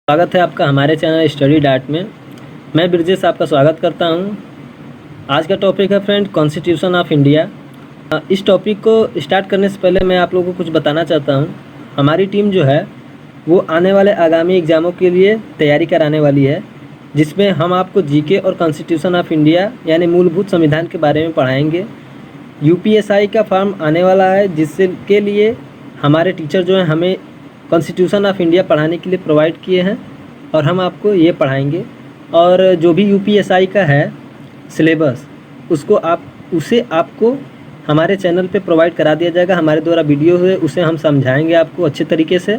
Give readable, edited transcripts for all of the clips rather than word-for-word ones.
स्वागत है आपका हमारे चैनल स्टडी डाट में। मैं ब्रजेश आपका स्वागत करता हूं। आज का टॉपिक है फ्रेंड कॉन्स्टिट्यूशन ऑफ इंडिया। इस टॉपिक को स्टार्ट करने से पहले मैं आप लोगों को कुछ बताना चाहता हूं। हमारी टीम जो है वो आने वाले आगामी एग्ज़ामों के लिए तैयारी कराने वाली है, जिसमें हम आपको जीके और कॉन्स्टिट्यूशन ऑफ इंडिया यानी मूलभूत संविधान के बारे में पढ़ाएँगे। यूपीएसआई का फॉर्म आने वाला है, जिससे के लिए हमारे टीचर जो हैं हमें कॉन्स्टिट्यूशन ऑफ इंडिया पढ़ाने के लिए प्रोवाइड किए हैं और हम आपको ये पढ़ाएंगे। और जो भी यूपीएसआई का है सिलेबस उसे आपको हमारे चैनल पे प्रोवाइड करा दिया जाएगा। हमारे द्वारा वीडियो है उसे हम समझाएंगे आपको अच्छे तरीके से।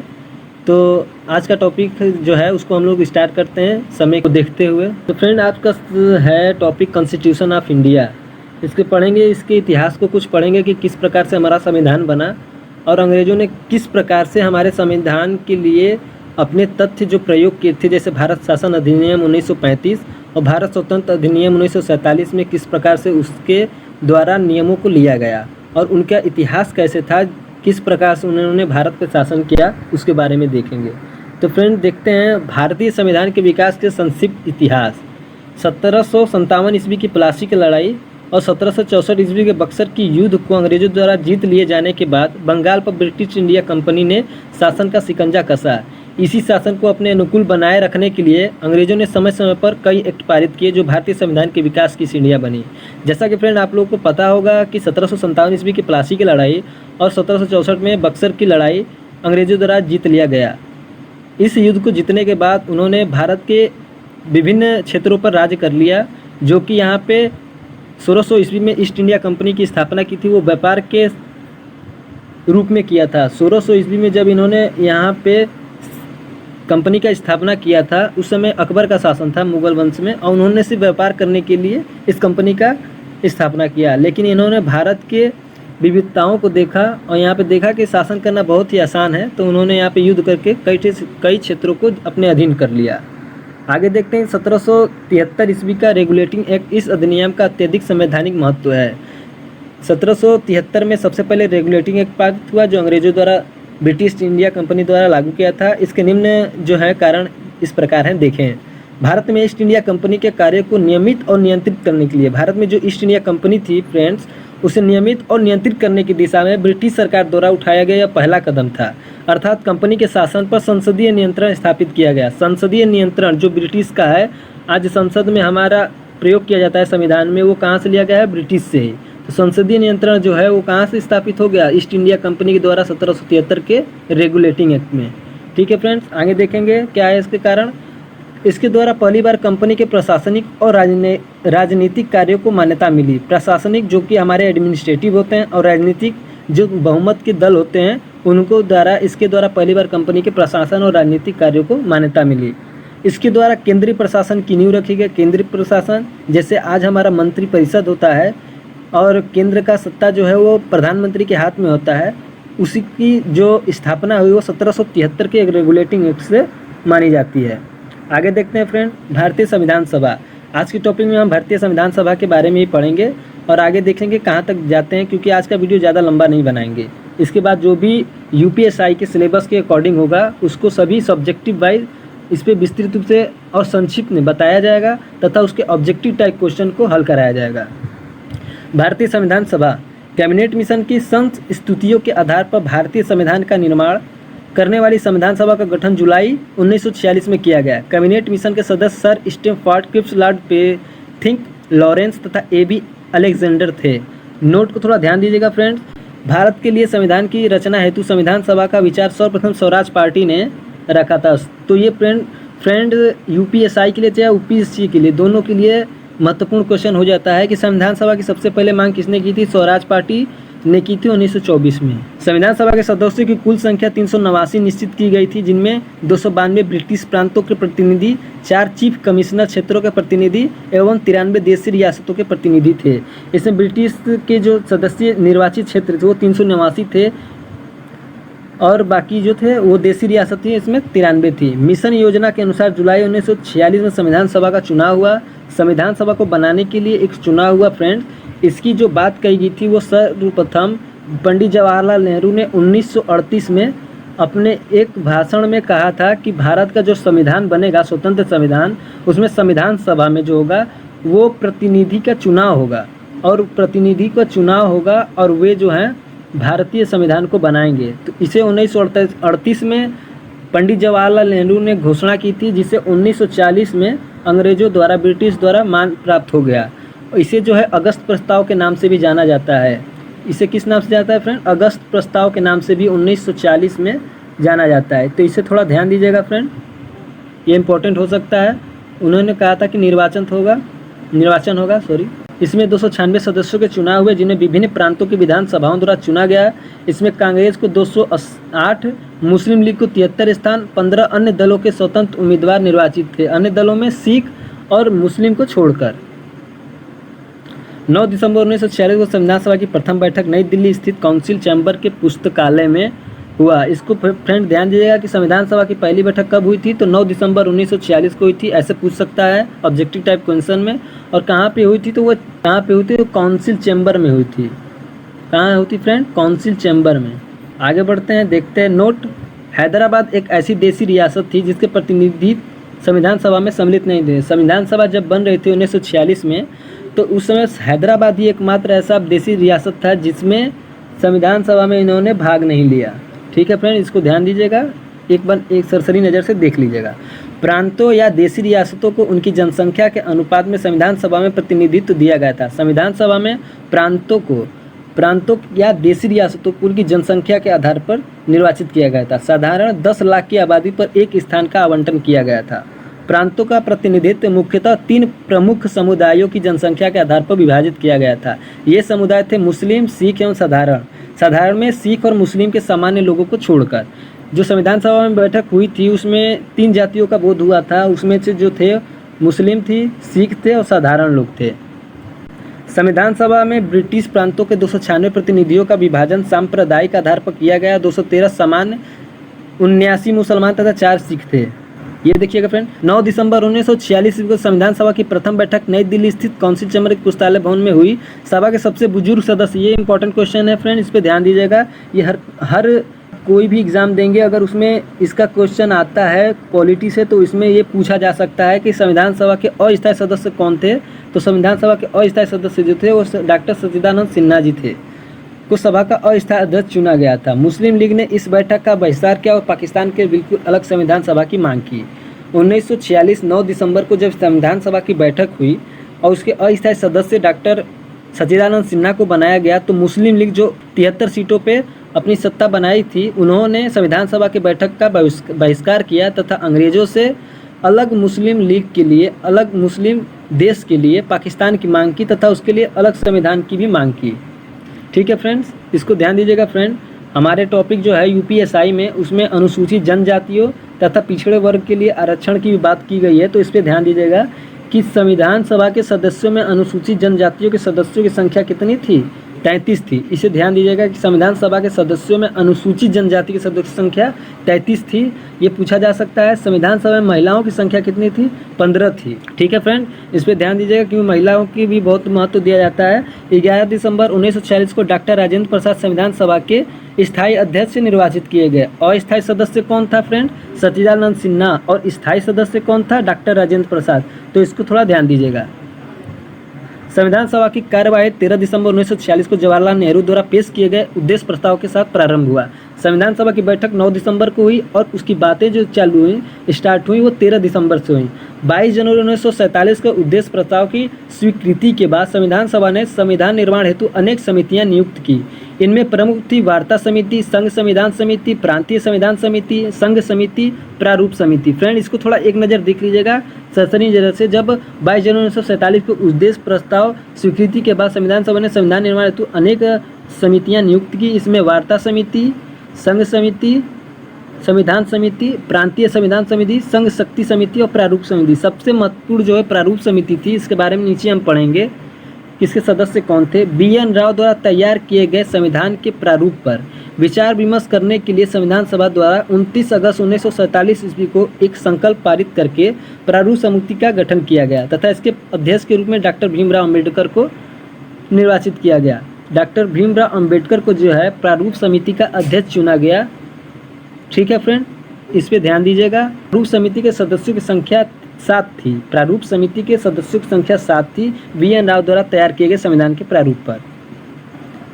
तो आज का टॉपिक जो है उसको हम लोग स्टार्ट करते हैं समय को देखते हुए। तो फ्रेंड आज का है टॉपिक कॉन्स्टिट्यूशन ऑफ इंडिया। इसके पढ़ेंगे, इसके इतिहास को कुछ पढ़ेंगे कि किस प्रकार से हमारा संविधान बना और अंग्रेज़ों ने किस प्रकार से हमारे संविधान के लिए अपने तथ्य जो प्रयोग किए थे, जैसे भारत शासन अधिनियम 1935 और भारत स्वतंत्र अधिनियम 1947 में किस प्रकार से उसके द्वारा नियमों को लिया गया और उनका इतिहास कैसे था, किस प्रकार से उन्होंने भारत पर शासन किया, उसके बारे में देखेंगे। तो फ्रेंड देखते हैं भारतीय संविधान के विकास के संक्षिप्त इतिहास। 1757 ईस्वी की प्लासी की लड़ाई और 1764 ईस्वी के बक्सर की युद्ध को अंग्रेजों द्वारा जीत लिए जाने के बाद बंगाल पर ब्रिटिश इंडिया कंपनी ने शासन का शिकंजा कसा। इसी शासन को अपने अनुकूल बनाए रखने के लिए अंग्रेजों ने समय समय पर कई एक्ट पारित किए जो भारतीय संविधान के विकास की सीढ़ियां बनी। जैसा कि फ्रेंड आप लोगों को पता होगा कि 1757 ईस्वी की प्लासी की लड़ाई और 1764 में बक्सर की लड़ाई अंग्रेजों द्वारा जीत लिया गया। इस युद्ध को जीतने के बाद उन्होंने भारत के विभिन्न क्षेत्रों पर राज्य कर लिया, जो कि यहाँ पे 1600 ईस्वी में ईस्ट इंडिया कंपनी की स्थापना की थी। वो व्यापार के रूप में किया था। 1600 ईस्वी में जब इन्होंने यहाँ पे कंपनी का स्थापना किया था, उस समय अकबर का शासन था मुगल वंश में, और उन्होंने सिर्फ व्यापार करने के लिए इस कंपनी का स्थापना किया। लेकिन इन्होंने भारत के विविधताओं को देखा और यहाँ पे देखा कि शासन करना बहुत ही आसान है, तो उन्होंने यहाँ पे युद्ध करके कई क्षेत्रों को अपने अधीन कर लिया। आगे देखते हैं 1773 ईस्वी का रेगुलेटिंग एक्ट। इस अधिनियम का अत्यधिक संवैधानिक महत्व है। 1773 में सबसे पहले रेगुलेटिंग एक्ट पारित हुआ जो अंग्रेजों द्वारा ब्रिटिश इंडिया कंपनी द्वारा लागू किया था। इसके निम्न जो है कारण इस प्रकार हैं, देखें। भारत में ईस्ट इंडिया कंपनी के कार्य को नियमित और नियंत्रित करने के लिए भारत में जो ईस्ट इंडिया कंपनी थी फ्रेंड्स, उसे नियमित और नियंत्रित करने की दिशा में ब्रिटिश सरकार द्वारा उठाया गया यह पहला कदम था। अर्थात कंपनी के शासन पर संसदीय नियंत्रण स्थापित किया गया। संसदीय नियंत्रण जो ब्रिटिश का है, आज संसद में हमारा प्रयोग किया जाता है संविधान में, वो कहाँ से लिया गया है? ब्रिटिश से ही। तो संसदीय नियंत्रण जो है वो कहाँ से स्थापित हो गया? ईस्ट इंडिया कंपनी के द्वारा 1773 के रेगुलेटिंग एक्ट में। ठीक है फ्रेंड्स, आगे देखेंगे क्या है इसके कारण। इसके द्वारा पहली बार कंपनी के प्रशासनिक और राजनीतिक कार्यों को मान्यता मिली। प्रशासनिक जो कि हमारे एडमिनिस्ट्रेटिव होते हैं और राजनीतिक जो बहुमत के दल होते हैं उनको द्वारा इसके द्वारा पहली बार कंपनी के प्रशासन और राजनीतिक कार्यों को मान्यता मिली। इसके द्वारा केंद्रीय प्रशासन की नींव रखी गई। केंद्रीय प्रशासन जैसे आज हमारा मंत्री परिषद होता है और केंद्र का सत्ता जो है वो प्रधानमंत्री के हाथ में होता है, उसी की जो स्थापना हुई वो 1773 के एक रेगुलेटिंग एक्ट से मानी जाती है। आगे देखते हैं फ्रेंड भारतीय संविधान सभा। आज की टॉपिक में हम भारतीय संविधान सभा के बारे में ही पढ़ेंगे और आगे देखेंगे कहाँ तक जाते हैं, क्योंकि आज का वीडियो ज़्यादा लंबा नहीं बनाएंगे। इसके बाद जो भी यूपीएसआई के सिलेबस के अकॉर्डिंग होगा उसको सभी सब्जेक्टिव वाइज इस पर विस्तृत रूप से और संक्षिप्त में बताया जाएगा तथा उसके ऑब्जेक्टिव टाइप क्वेश्चन को हल कराया जाएगा। भारतीय संविधान सभा कैबिनेट मिशन की संस्तुतियों के आधार पर भारतीय संविधान का निर्माण करने वाली संविधान सभा का गठन जुलाई 1946 में किया गया। कैबिनेट मिशन के सदस्य sir Stamford Cripps, lord Pethick, Lawrence तथा ए.बी. अलेक्जेंडर थे। नोट को थोड़ा ध्यान दीजिएगा फ्रेंड्स। भारत के लिए संविधान की रचना हेतु संविधान सभा का विचार सर्वप्रथम स्वराज पार्टी ने रखा था। तो ये फ्रेंड यूपीएसआई के लिए चाहे यूपीएससी के लिए, दोनों के लिए महत्वपूर्ण क्वेश्चन हो जाता है कि संविधान सभा की सबसे पहले मांग किसने की थी? स्वराज पार्टी ने की थी 1924 में। संविधान सभा के सदस्यों की कुल संख्या 389 निश्चित की गई थी, जिनमें 292 ब्रिटिश प्रांतों के प्रतिनिधि, 4 चीफ कमिश्नर क्षेत्रों के प्रतिनिधि एवं 93 देशी रियासतों के प्रतिनिधि थे। इसमें ब्रिटिश के जो सदस्य निर्वाचित क्षेत्र थे वो 389 थे और बाकी जो थे वो देशी रियासत थी, इसमें 93 थी। मिशन योजना के अनुसार जुलाई 1946 में संविधान सभा का चुनाव हुआ। संविधान सभा को बनाने के लिए एक चुनाव हुआ फ्रेंड। इसकी जो बात कही गई थी वो सर्वप्रथम पंडित जवाहरलाल नेहरू ने 1938 में अपने एक भाषण में कहा था कि भारत का जो संविधान बनेगा, स्वतंत्र संविधान, उसमें संविधान सभा में जो होगा वो प्रतिनिधि का चुनाव होगा, और प्रतिनिधि का चुनाव होगा और वे जो हैं भारतीय संविधान को बनाएंगे। तो इसे 1938 में पंडित जवाहरलाल नेहरू ने घोषणा की थी, जिसे 1940 में अंग्रेजों द्वारा, ब्रिटिश द्वारा मान प्राप्त हो गया। इसे जो है अगस्त प्रस्ताव के नाम से भी जाना जाता है। इसे किस नाम से जाता है फ्रेंड? अगस्त प्रस्ताव के नाम से भी 1940 में जाना जाता है। तो इसे थोड़ा ध्यान दीजिएगा फ्रेंड, ये इंपॉर्टेंट हो सकता है। उन्होंने कहा था कि निर्वाचन होगा इसमें 296 सदस्यों के चुनाव हुए, जिन्हें विभिन्न प्रांतों की विधानसभाओं द्वारा चुना गया। इसमें कांग्रेस को 208, मुस्लिम लीग को 73 स्थान, 15 अन्य दलों के स्वतंत्र उम्मीदवार निर्वाचित थे। अन्य दलों में सिख और मुस्लिम को छोड़कर। 9 दिसंबर 1946 को संविधान सभा की प्रथम बैठक नई दिल्ली स्थित काउंसिल चैम्बर के पुस्तकालय में हुआ। इसको फ्रेंड ध्यान दीजिएगा कि संविधान सभा की पहली बैठक कब हुई थी, तो 9 दिसंबर 1946 को हुई थी। ऐसे पूछ सकता है ऑब्जेक्टिव टाइप क्वेश्चन में। और कहाँ पे हुई थी, तो वो कहाँ पे हुई थी, तो काउंसिल चैम्बर में हुई थी। कहाँ हुई थी फ्रेंड? काउंसिल चैम्बर में। आगे बढ़ते हैं, देखते हैं नोट। हैदराबाद एक ऐसी देसी रियासत थी जिसके प्रतिनिधि संविधान सभा में सम्मिलित नहीं थे। संविधान सभा जब बन रही थी 1946 में, तो उस समय हैदराबाद ही एकमात्र ऐसा देसी रियासत था जिसमें संविधान सभा में इन्होंने भाग नहीं लिया। ठीक है फ्रेंड, इसको ध्यान दीजिएगा, एक सरसरी नज़र से देख लीजिएगा। प्रांतों या देसी रियासतों को उनकी जनसंख्या के अनुपात में संविधान सभा में प्रतिनिधित्व दिया गया था। संविधान सभा में प्रांतों या देसी रियासतों को उनकी जनसंख्या के आधार पर निर्वाचित किया गया था। साधारण 10 लाख की आबादी पर एक स्थान का आवंटन किया गया था। प्रांतों का प्रतिनिधित्व मुख्यतः 3 प्रमुख समुदायों की जनसंख्या के आधार पर विभाजित किया गया था। ये समुदाय थे मुस्लिम, सिख एवं साधारण में सिख और मुस्लिम के सामान्य लोगों को छोड़कर। जो संविधान सभा में बैठक हुई थी उसमें 3 जातियों का बोध हुआ था। उसमें से जो थे मुस्लिम थी, सिख थे और साधारण लोग थे। संविधान सभा में ब्रिटिश प्रांतों के 296 प्रतिनिधियों का विभाजन सांप्रदायिक आधार पर किया गया। 213 सामान्य, 79 मुसलमान तथा 4 सिख थे। ये देखिएगा फ्रेंड, 9 दिसंबर 1946 को संविधान सभा की प्रथम बैठक नई दिल्ली स्थित काउंसिल चैम्बर के पुस्तकालय भवन में हुई। सभा के सबसे बुजुर्ग सदस्य, ये इंपॉर्टेंट क्वेश्चन है फ्रेंड, इस पे ध्यान दीजिएगा। ये हर कोई भी एग्जाम देंगे, अगर उसमें इसका क्वेश्चन आता है पॉलिटी से, तो इसमें ये पूछा जा सकता है कि संविधान सभा के अस्थायी सदस्य कौन थे। तो संविधान सभा के अस्थायी सदस्य जो थे वो डॉक्टर सच्चिदानंद सिन्हा जी थे, को सभा का अस्थायी अध्यक्ष चुना गया था। मुस्लिम लीग ने इस बैठक का बहिष्कार किया और पाकिस्तान के बिल्कुल अलग संविधान सभा की मांग की। 1946 9 दिसंबर को जब संविधान सभा की बैठक हुई और उसके अस्थायी सदस्य डॉक्टर सच्चिदानंद सिन्हा को बनाया गया, तो मुस्लिम लीग जो 73 सीटों पे अपनी सत्ता बनाई थी, उन्होंने संविधान सभा की बैठक का बहिष्कार किया तथा अंग्रेज़ों से अलग मुस्लिम लीग के लिए, अलग मुस्लिम देश के लिए पाकिस्तान की मांग की तथा उसके लिए अलग संविधान की भी मांग की। ठीक है फ्रेंड्स, इसको ध्यान दीजिएगा फ्रेंड। हमारे टॉपिक जो है यूपीएसआई में, उसमें अनुसूचित जनजातियों तथा पिछड़े वर्ग के लिए आरक्षण की भी बात की गई है। तो इस पर ध्यान दीजिएगा कि संविधान सभा के सदस्यों में अनुसूचित जनजातियों के सदस्यों की संख्या कितनी थी? 33 थी। इसे ध्यान दीजिएगा कि संविधान सभा के सदस्यों में अनुसूचित जनजाति के सदस्यों की संख्या 33 थी। ये पूछा जा सकता है। संविधान सभा में महिलाओं की संख्या कितनी थी? 15 थी। ठीक है फ्रेंड, इस पर ध्यान दीजिएगा क्योंकि महिलाओं की भी बहुत महत्व दिया जाता है। 11 दिसंबर 1946 को डॉक्टर राजेंद्र प्रसाद संविधान सभा के स्थायी अध्यक्ष निर्वाचित किए गए। अस्थायी सदस्य कौन था फ्रेंड? सच्चिदानंद सिन्हा। और स्थायी सदस्य कौन था? डॉक्टर राजेंद्र प्रसाद। तो इसको थोड़ा ध्यान दीजिएगा। संविधान सभा की कार्यवाही 13 दिसंबर 1946 को जवाहरलाल नेहरू द्वारा पेश किए गए उद्देश्य प्रस्ताव के साथ प्रारंभ हुआ। संविधान सभा की बैठक 9 दिसंबर को हुई और उसकी बातें जो चालू हुई, स्टार्ट हुई, वो 13 दिसंबर से हुई। 22 जनवरी 1947 को उद्देश्य प्रस्ताव की स्वीकृति के बाद संविधान सभा ने संविधान निर्माण हेतु अनेक समितियां नियुक्त की। इनमें प्रमुख थी वार्ता समिति, संघ संविधान समिति, प्रांतीय संविधान समिति, संघ समिति, प्रारूप समिति। फ्रेंड, इसको थोड़ा एक नज़र देख लीजिएगा सरसरी नज़र से। जब 22 जनवरी 1947 को उद्देश्य प्रस्ताव स्वीकृति के बाद संविधान सभा ने संविधान निर्माण हेतु अनेक समितियां नियुक्त की। इसमें वार्ता समिति, संघ समिति, संविधान समिति, प्रांतीय संविधान समिति, संघ शक्ति समिति और प्रारूप समिति। सबसे महत्वपूर्ण जो है प्रारूप समिति थी। इसके बारे में नीचे हम पढ़ेंगे। इसके सदस्य कौन थे? BN राव द्वारा तैयार किए गए संविधान के प्रारूप पर विचार विमर्श करने के लिए संविधान सभा द्वारा 29 अगस्त 1947 ईस्वी को एक संकल्प पारित करके प्रारूप समिति का गठन किया गया तथा इसके अध्यक्ष के रूप में डॉक्टर भीमराव अम्बेडकर को निर्वाचित किया गया। डॉक्टर भीमराव अम्बेडकर को जो है प्रारूप समिति का अध्यक्ष चुना गया। ठीक है फ्रेंड, इस पे ध्यान दीजिएगा। प्रारूप समिति के सदस्यों की संख्या 7 थी। प्रारूप समिति के सदस्यों की संख्या 7 थी BN राव द्वारा तैयार किए गए संविधान के प्रारूप पर।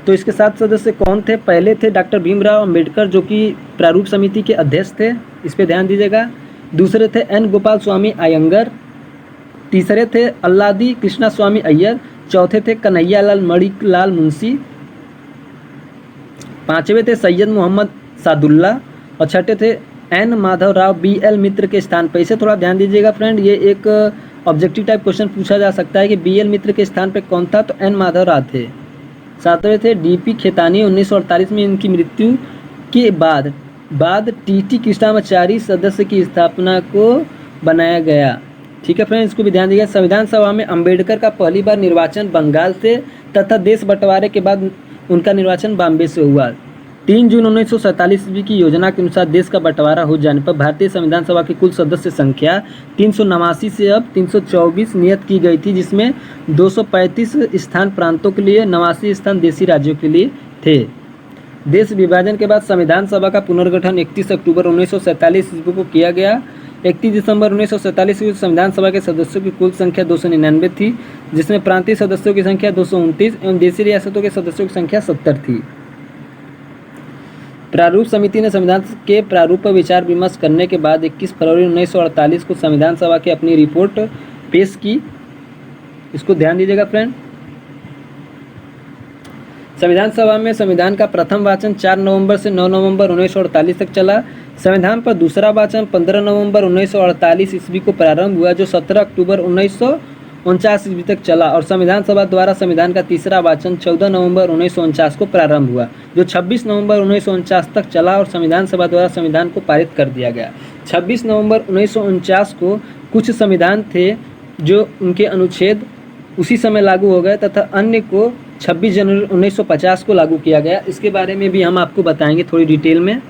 तो इसके 7 सदस्य कौन थे? पहले थे डॉक्टर भीमराव अंबेडकर, जो कि प्रारूप समिति के अध्यक्ष थे, इस पे ध्यान दीजिएगा। दूसरे थे N गोपाल स्वामी अयंगर। तीसरे थे अल्लादी कृष्णा स्वामी अय्यर। चौथे थे कन्हैयालाल मणिलाल मुंशी। पांचवें थे सैयद मोहम्मद सादुल्ला। और छठे थे N माधवराव BL मित्र के स्थान पर। इसे थोड़ा ध्यान दीजिएगा फ्रेंड, ये एक ऑब्जेक्टिव टाइप क्वेश्चन पूछा जा सकता है कि BL मित्र के स्थान पर कौन था, तो N माधवराव थे। सातवें थे DP खेतानी। 1948 में इनकी मृत्यु के बाद TT कृष्णामाचारी सदस्य की स्थापना को बनाया गया। ठीक है फ्रेंड्स, इसको भी ध्यान दीजिएगा। संविधान सभा में अंबेडकर का पहली बार निर्वाचन बंगाल से तथा देश बंटवारे के बाद उनका निर्वाचन बॉम्बे से हुआ। 3 जून 1947 ईस्वी की योजना के अनुसार देश का बंटवारा हो जाने पर भारतीय संविधान सभा की कुल सदस्य संख्या 389 से अब 324 नियत की गई थी, जिसमें 235 स्थान प्रांतों के लिए, 89 स्थान देशी राज्यों के लिए थे। देश विभाजन के बाद संविधान सभा का पुनर्गठन 31 अक्टूबर 1947 ईस्वी को किया गया। 31 दिसंबर 1947 ईस्वी संविधान सभा के सदस्यों की कुल संख्या 299 थी, जिसमें प्रांतीय सदस्यों की संख्या 229 एवं देशी रियासतों के सदस्यों की संख्या 70 थी। प्रारूप समिति ने संविधान के प्रारूप पर विचार विमर्श करने के बाद 21 फरवरी 1948 को संविधान सभा की अपनी रिपोर्ट पेश की। इसको ध्यान दीजिएगा फ्रेंड। संविधान सभा में संविधान का प्रथम वाचन 4 नवंबर से 9 नवंबर 1948 तक चला। संविधान पर दूसरा वाचन 15 नवंबर 1948 ईस्वी को प्रारंभ हुआ, जो 17 अक्टूबर 1949 ईस्वी तक चला। और संविधान सभा द्वारा संविधान का तीसरा वाचन 14 नवंबर 1949 को प्रारंभ हुआ, जो 26 नवंबर 1949 तक चला और संविधान सभा द्वारा संविधान को पारित कर दिया गया। 26 नवंबर 1949 को कुछ संविधान थे जो उनके अनुच्छेद उसी समय लागू हो गए तथा अन्य को 26 जनवरी 1950 को लागू किया गया। इसके बारे में भी हम आपको बताएंगे थोड़ी डिटेल में।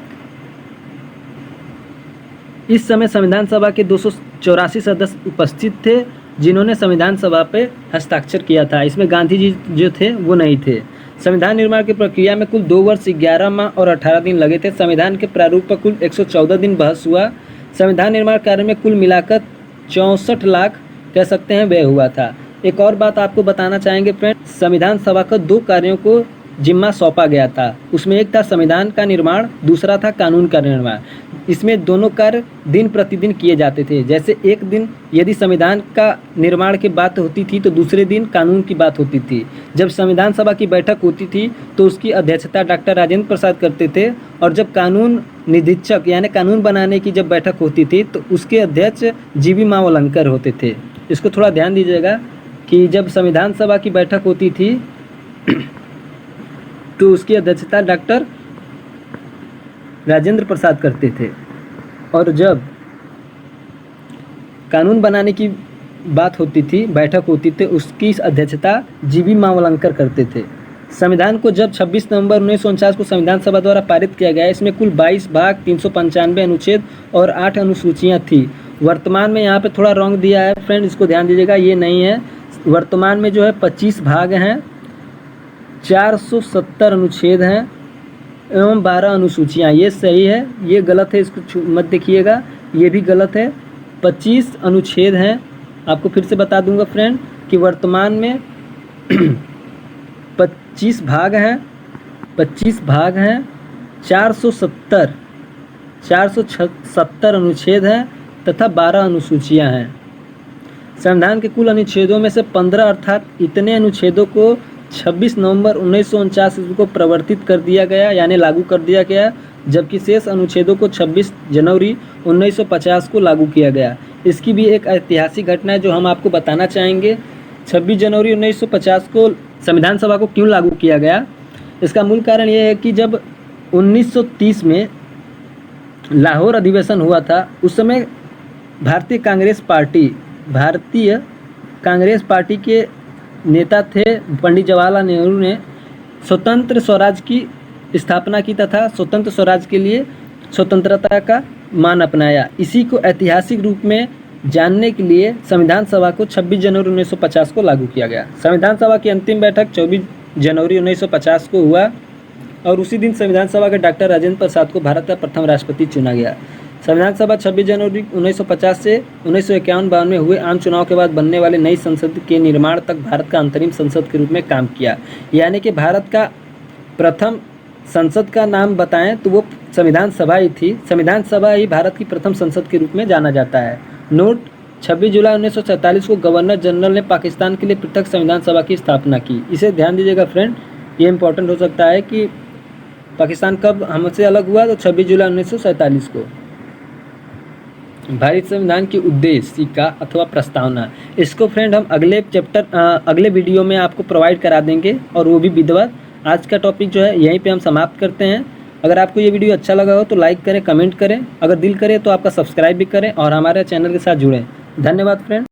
इस समय संविधान सभा के 284 सदस्य उपस्थित थे, जिन्होंने संविधान सभा पे हस्ताक्षर किया था। इसमें गांधी जी जो थे वो नहीं थे। संविधान निर्माण की प्रक्रिया में कुल 2 वर्ष 11 माह और 18 दिन लगे थे। संविधान के प्रारूप पर कुल 114 दिन बहस हुआ। संविधान निर्माण कार्य में कुल मिलाकर 64 लाख कह सकते हैं व्यय हुआ था। एक और बात आपको बताना चाहेंगे फ्रेंड, संविधान सभा को 2 कार्यों को जिम्मा सौंपा गया था। उसमें एक था संविधान का निर्माण, दूसरा था कानून का निर्माण। इसमें दोनों कार्य दिन प्रतिदिन किए जाते थे। जैसे एक दिन यदि संविधान का निर्माण की बात होती थी तो दूसरे दिन कानून की बात होती थी। जब संविधान सभा की बैठक होती थी तो उसकी अध्यक्षता डॉक्टर राजेंद्र प्रसाद करते थे, और जब कानून निरीक्षक यानी कानून बनाने की जब बैठक होती थी तो उसके अध्यक्ष GV मावलंकर होते थे। इसको थोड़ा ध्यान दीजिएगा कि जब संविधान सभा की बैठक होती थी तो उसकी अध्यक्षता डॉक्टर राजेंद्र प्रसाद करते थे, और जब कानून बनाने की बात होती थी, बैठक होती थी, उसकी अध्यक्षता GV मावलंकर करते थे। संविधान को जब 26 नवंबर 1949 को संविधान सभा द्वारा पारित किया गया, इसमें कुल 22 भाग, 395 अनुच्छेद और 8 अनुसूचियाँ थी। वर्तमान में यहाँ पे थोड़ा रॉन्ग दिया है फ्रेंड, इसको ध्यान दीजिएगा, ये नहीं है। वर्तमान में जो है 25 भाग हैं, 470 अनुच्छेद हैं एवं 12 अनुसूचियाँ। ये सही है, ये गलत है, इसको मत देखिएगा, ये भी गलत है। 25 अनुच्छेद हैं। आपको फिर से बता दूंगा फ्रेंड कि वर्तमान में 25 भाग हैं, 470 अनुच्छेद हैं तथा 12 अनुसूचियाँ हैं। संविधान के कुल अनुच्छेदों में से 15 अर्थात इतने अनुच्छेदों को 26 नवंबर 1949 ईस्वी को प्रवर्तित कर दिया गया यानी लागू कर दिया गया, जबकि शेष अनुच्छेदों को 26 जनवरी 1950 को लागू किया गया। इसकी भी एक ऐतिहासिक घटना है जो हम आपको बताना चाहेंगे। 26 जनवरी 1950 को संविधान सभा को क्यों लागू किया गया? इसका मूल कारण ये है कि जब 1930 में लाहौर अधिवेशन हुआ था, उस समय भारतीय कांग्रेस पार्टी के नेता थे पंडित जवाहरलाल नेहरू ने स्वतंत्र स्वराज की स्थापना की तथा स्वतंत्र स्वराज के लिए स्वतंत्रता का मान अपनाया। इसी को ऐतिहासिक रूप में जानने के लिए संविधान सभा को 26 जनवरी 1950 को लागू किया गया। संविधान सभा की अंतिम बैठक 24 जनवरी 1950 को हुआ। और उसी दिन संविधान सभा के डॉक्टर राजेंद्र प्रसाद को भारत का प्रथम राष्ट्रपति चुना गया। संविधान सभा 26 जनवरी 1950 से 1951-52 में हुए आम चुनाव के बाद बनने वाले नई संसद के निर्माण तक भारत का अंतरिम संसद के रूप में काम किया। यानी कि भारत का प्रथम संसद का नाम बताएं तो वो संविधान सभा ही थी। संविधान सभा ही भारत की प्रथम संसद के रूप में जाना जाता है। नोट, 26 जुलाई 1947 को गवर्नर जनरल ने पाकिस्तान के लिए पृथक संविधान सभा की स्थापना की। इसे ध्यान दीजिएगा फ्रेंड, ये इंपॉर्टेंट हो सकता है कि पाकिस्तान कब हमसे अलग हुआ, तो 26 जुलाई 1947 को। भारतीय संविधान की उद्देशिका अथवा प्रस्तावना, इसको फ्रेंड हम अगले वीडियो में आपको प्रोवाइड करा देंगे, और वो भी विधिवत। आज का टॉपिक जो है यहीं पे हम समाप्त करते हैं। अगर आपको ये वीडियो अच्छा लगा हो तो लाइक करें, कमेंट करें, अगर दिल करे तो आपका सब्सक्राइब भी करें और हमारे चैनल के साथ जुड़ें। धन्यवाद फ्रेंड।